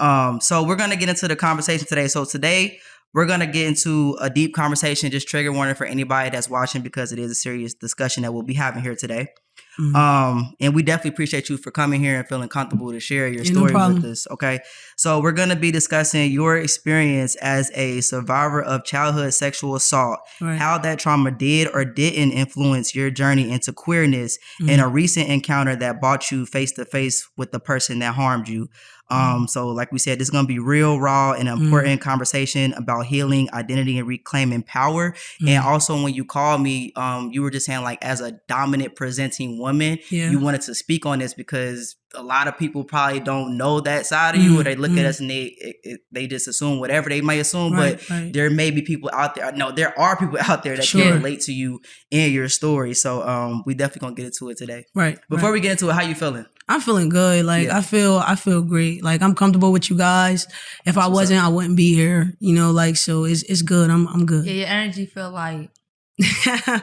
So we're going to get into the conversation today. So today we're going to get into a deep conversation, just trigger warning for anybody that's watching, because it is a serious discussion that we'll be having here today. And we definitely appreciate you for coming here and feeling comfortable to share your story with us. Okay. So we're going to be discussing your experience as a survivor of childhood sexual assault, how that trauma did or didn't influence your journey into queerness, and a recent encounter that brought you face to face with the person that harmed you. So like we said, this is going to be real, raw, and important conversation about healing, identity, and reclaiming power. And also, when you called me, you were just saying, like, as a dominant presenting woman, you wanted to speak on this because a lot of people probably don't know that side of you, or they look at us and they just assume whatever they might assume. But there may be people out there. No, there are people out there that can relate to you and your story. So we definitely gonna get into it today. Before we get into it, how you feeling? I'm feeling good. Like I feel great. Like I'm comfortable with you guys. If I wasn't, I wouldn't be here. You know, like, so it's good. I'm good. Yeah, your energy feel like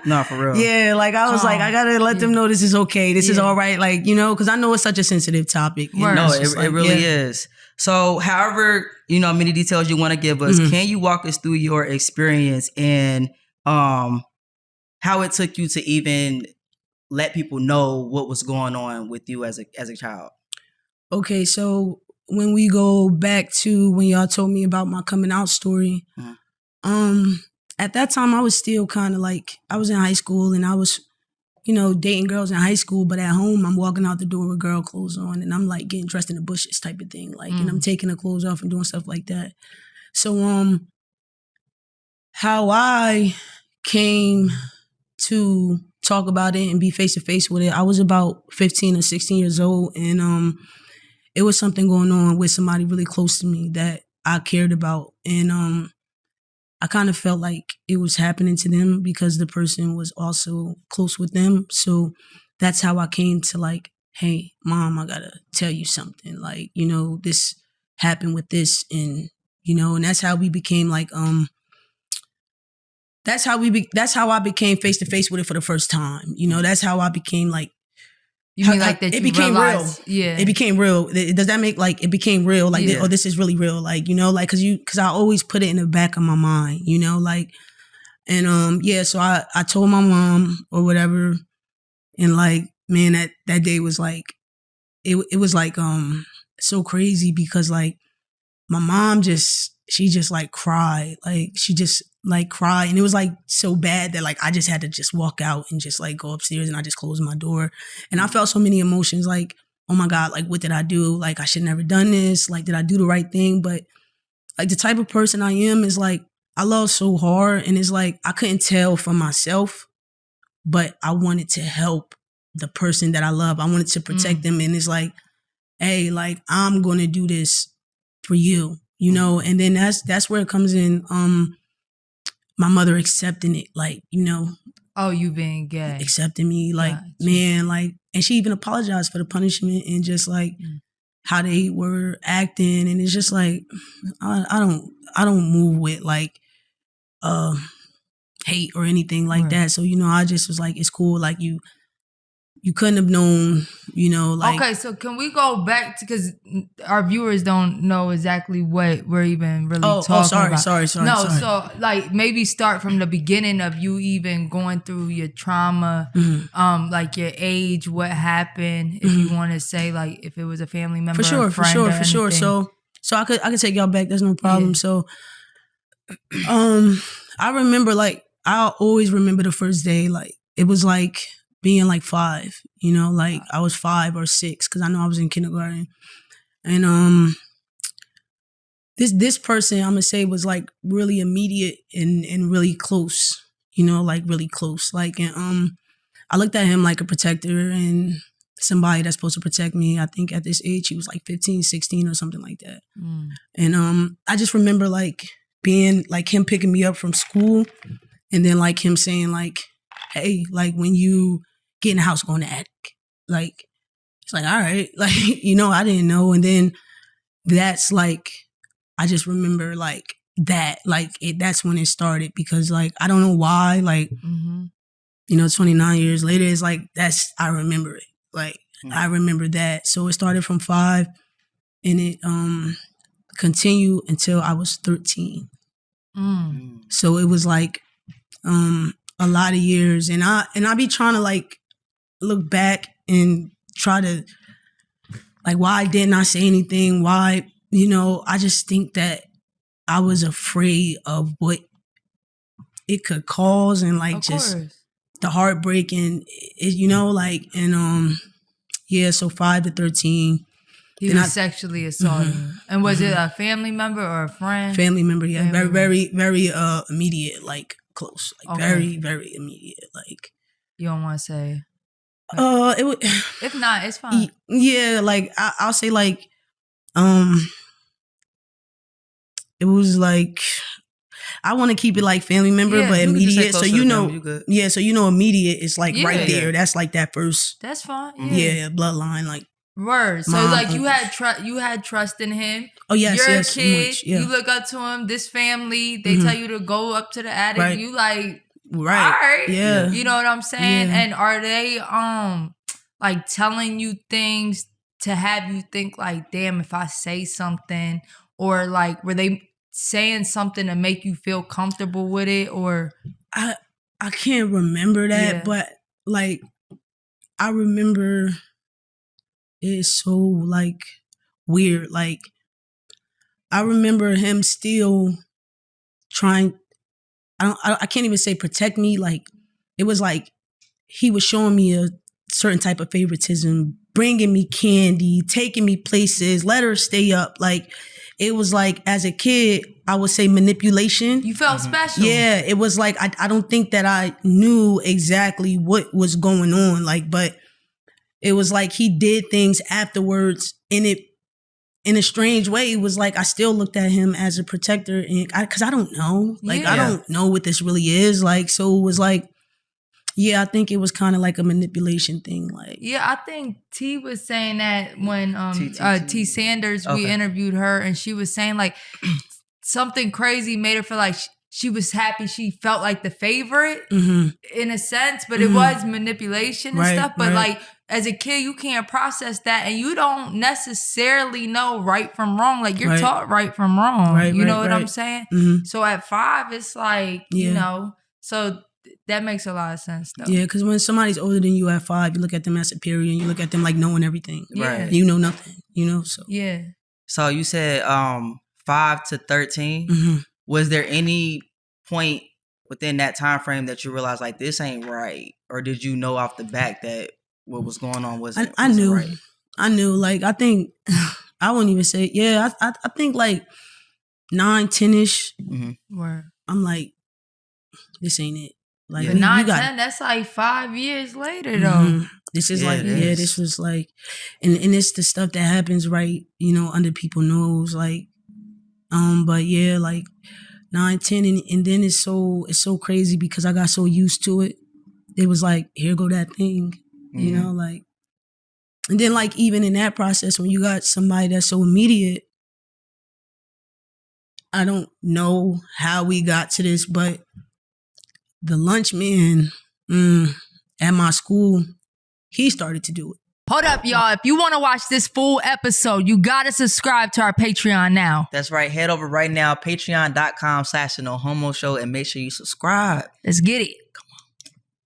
no, for real. Yeah, like I was like, I gotta let them know this is okay. This is all right. Like, you know, because I know it's such a sensitive topic. No, it really is. So, however, you know, many details you want to give us, can you walk us through your experience and how it took you to even let people know what was going on with you as a child? Okay, so when we go back to when y'all told me about my coming out story, at that time I was still kind of like, I was in high school and I was, you know, dating girls in high school, but at home I'm walking out the door with girl clothes on and I'm like getting dressed in the bushes type of thing, like, and I'm taking the clothes off and doing stuff like that. So how I came to talk about it and be face to face with it, I was about 15 or 16 years old, and it was something going on with somebody really close to me that I cared about, and I kind of felt like it was happening to them because the person was also close with them. So that's how I came to, like, hey, Mom, I gotta tell you something. Like, you know, this happened with this, and, you know, and that's how we became like, that's how I became face to face with it for the first time. You know, that's how I became like, you mean like that? It became realized, real. Yeah, it became real. Does that make, like, it became real? Like, oh, this is really real. Like, you know, like, cause I always put it in the back of my mind, you know, like, and yeah. So I told my mom or whatever, and like, man, that day was like, it was like so crazy because like my mom she just like cried, like she just like cried, and it was like so bad that like I just had to just walk out and just like go upstairs, and I just closed my door, and I felt so many emotions, like, oh my God, like what did I do? Like I should never done this. Like, did I do the right thing? But like the type of person I am is like, I love so hard, and it's like I couldn't tell from myself, but I wanted to help the person that I love. I wanted to protect them, and it's like, hey, like I'm gonna do this for you, you know. And then that's where it comes in. My mother accepting it, like, you know. Oh, you being gay. Accepting me, like, man, like, and she even apologized for the punishment and just like how they were acting, and it's just like I don't move with like hate or anything like that. So, you know, I just was like, it's cool, like you couldn't have known, you know, like. Okay, so can we go back to, because our viewers don't know exactly what we're even really talking about. Sorry. No, so like maybe start from the beginning of you even going through your trauma, like your age, what happened, if you want to say, like, if it was a family member, for sure. So I could take y'all back. There's no problem. Yeah. So, I remember, like, I always remember the first day, like it was like being like 5, you know, like I was 5 or 6 because I know I was in kindergarten. And this person, I'm gonna say, was like really immediate and really close, you know, like really close. Like, and I looked at him like a protector and somebody that's supposed to protect me. I think at this age he was like 15, 16 or something like that. And I just remember like being like him picking me up from school, and then like him saying like, hey, like when you get in the house, go in the attic. Like, it's like, all right. Like, you know, I didn't know. And then that's like, I just remember like that, like that's when it started, because like, I don't know why, like, you know, 29 years later, it's like, I remember it. Like, I remember that. So it started from 5, and it, continue until I was 13. So it was like a lot of years, and I be trying to like look back and try to like, why didn't I say anything? Why, you know, I just think that I was afraid of what it could cause, and like just the heartbreak, and it, you know, like, and yeah, so 5 to 13. He was sexually assaulted. And was it a family member or a friend? Family member, yeah. Very immediate, like close. Like very, very immediate. Like, you don't want to say. It would, if not, it's fine. Yeah, like I'll say like it was like, I want to keep it like family member, but immediate. So you know, so you know, immediate is like right there. That's like that first. That's fine. Yeah, bloodline, like. Word. So mom, like you had trust in him. Oh yes, you're yes, a kid. much, yeah. You look up to him. This family, they tell you to go up to the attic. Right. You like, right? All right, yeah. You know what I'm saying? Yeah. And are they like telling you things to have you think like, damn, if I say something, or like were they saying something to make you feel comfortable with it, or I can't remember that, but like I remember. It's so like weird. Like I remember him still trying. I can't even say protect me. Like it was like he was showing me a certain type of favoritism, bringing me candy, taking me places, let her stay up. Like it was like, as a kid, I would say manipulation. You felt special. Yeah, it was like I don't think that I knew exactly what was going on. Like, but. It was like he did things afterwards, and it, in a strange way, it was like I still looked at him as a protector, and because I don't know, like I don't know what this really is, like. So it was like, yeah, I think it was kind of like a manipulation thing, like. Yeah, I think T was saying that when T Sanders, we interviewed her, and she was saying like something crazy made her feel like she was happy. She felt like the favorite in a sense, but it was manipulation and stuff. But like as a kid, you can't process that, and you don't necessarily know right from wrong. Like you're taught right from wrong. You know what I'm saying? So at 5, it's like, you know, so that makes a lot of sense though. Yeah, because when somebody's older than you at 5, you look at them as superior, and you look at them like knowing everything. Right. You know nothing, you know? So yeah. So you said 5 to 13. Was there any point within that time frame that you realized like this ain't right, or did you know off the back that what was going on wasn't right? I knew. Like I think I wouldn't even say. Yeah, I think like 9, 10ish. Word. I'm like, this ain't it. Like 9, 10. That's like 5 years later though. This is this was like, and it's the stuff that happens right, you know, under people's nose, like, but yeah, like 9, 10, and then it's so crazy because I got so used to it. It was like, here go that thing, you know, like, and then like even in that process, when you got somebody that's so immediate, I don't know how we got to this, but the lunch man at my school, he started to do it. Hold up, y'all. If you want to watch this full episode, you got to subscribe to our Patreon now. That's right. Head over right now, patreon.com/the No Homo Show, and make sure you subscribe. Let's get it.